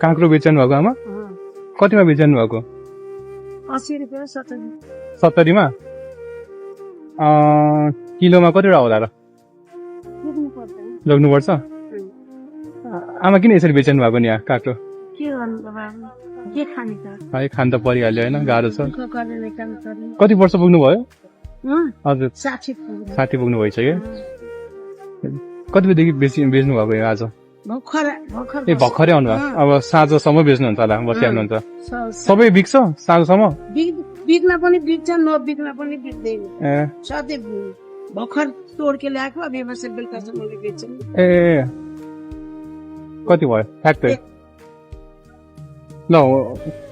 काँक्रो बेच्नु भएको आमा कतिमा बेच्नु भएको 80 रुपैयाँ 70 मा किलोमा कतिवटा होला र जोग्नुपर्छ आमा किन यसरी बेच्नु भएको नि यहाँ काँक्रो के गर्नु त बाबु के खाने त है खान त परिहाल्यो होइन गाह्रो छ दुःख गरेर काम गर्ने कति वर्ष पुग्नु भयो हजुर 60 60 पुग्नु भइसक्यो कति बजेदेखि बेच्नु भएको यो आज भर्खर ए भर्खरै आउनु भयो अब साँझसम्म बेच्नुहुन्छ होला बसिहाल्नुहुन्छ सबै बिक्छ साँझसम्म बिक्न पनि बिक्छ नबिक्न पनि बिक्दैन ए सधैँ भर्खर तोड्के ल्याएको अब व्यवसाय बेलुकासम्मले बेच्छन् ए कति भयो ठ्याक्कै ल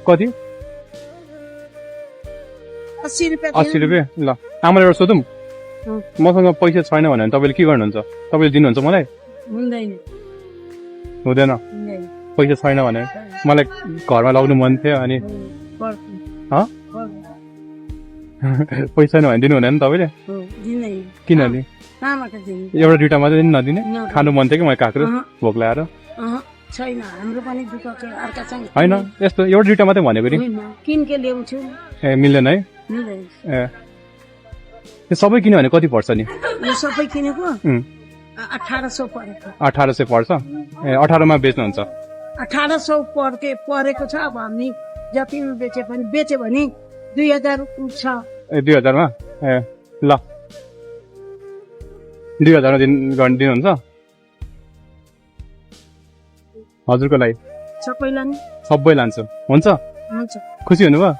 कति 80 रुपैयाँ 80 रुपियाँ ल आमाले एउटा सोधौँ मसँग पैसा छैन भने तपाईँले के गर्नुहुन्छ तपाईँले दिनुहुन्छ मलाई हुँदैन हुँदैन पैसा छैन भने मलाई घरमा लगाउनु मन थियो अनि पैसा छैन भने दिनु हुँदैन तपाईँले किन नि एउटा दुइटा मात्रै नदिने खानु मन थियो कि मैले काँक्रो भोक लगाएर छैन हाम्रो पनि दुःख अर्का चाहिँ होइन यस्तो एउटा दुइटा मात्रै भनेको नि किनके ल्याउँछु ए मिल्दैन है ए त्यो सबै किन्यो भने कति पर्छ नि यो सबै किनेको 1800 परेको 1800 पर्छ ए 18 मा बेच्नुहुन्छ 1800 परेको छ अब हामी जतिमा बेचे भने 2000 उठ्छ ए 2000 मा ए ल 2000 मा दिनुहुन्छ हजुरको लागि सबै लान्छु हुन्छ खुसी हुनुभयो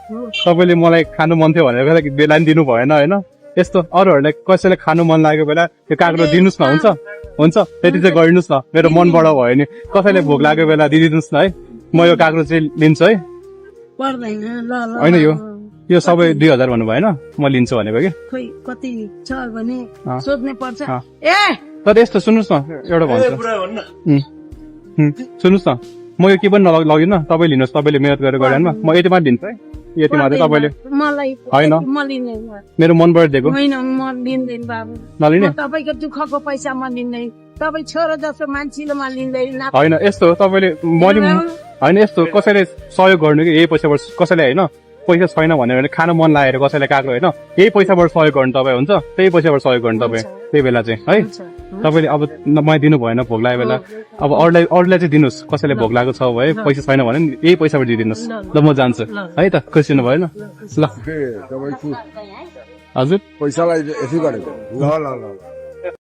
तपाईँले मलाई खानु मन थियो भनेर बेला नि दिनु भएन होइन यस्तो अरूहरूलाई कसैलाई खानु मन लागेको बेला त्यो काँक्रो दिनुहोस् न हुन्छ हुन्छ त्यति चाहिँ गरिदिनुहोस् न मेरो मनबाट भयो नि कसैलाई भोक लागेको बेला दिइदिनुहोस् न है म यो काँक्रो चाहिँ लिन्छु है होइन यो सबै 2000 भन्नु भएन म लिन्छु भनेको कि कति छ भने सोध्नै पर्छ ए तर यस्तो सुन्नुहोस् न एउटा भन्छु सुन्नुहोस् न म यो के पनि लगिन तपाईँ लिनुहोस् तपाईँले मेहनत गरेर गरेन म यति मात्र लिन्छु है यति मात्रै तपाईँले होइन मेरो मनबाट दिएको नलिने तपाईँको दुःखको पैसा म लिँदैन तपाईँ छोरो जस्तो मान्छेले म लिँदैन होइन यस्तो तपाईँले होइन यस्तो कसैले सहयोग गर्नु कि यही पैसाबाट कसैले होइन पैसा छैन भनेर खानु मन लागेर कसैलाई काँक्रो होइन यही पैसाबाट सहयोग गर्नु तपाईँ हुन्छ त्यही पैसाबाट सहयोग गर्नु तपाईँ त्यही बेला चाहिँ है तपाईँले अब मलाई दिनु भएन भोक लागेको बेला अब अरूलाई चाहिँ दिनुहोस् कसैलाई भोक लागेको छ भए पैसा छैन भने यही पैसाबाट दिइदिनुहोस् ल म जान्छु है त खुसी हुनु भएन ल हजुर पैसालाई यति गरेको ल ल ल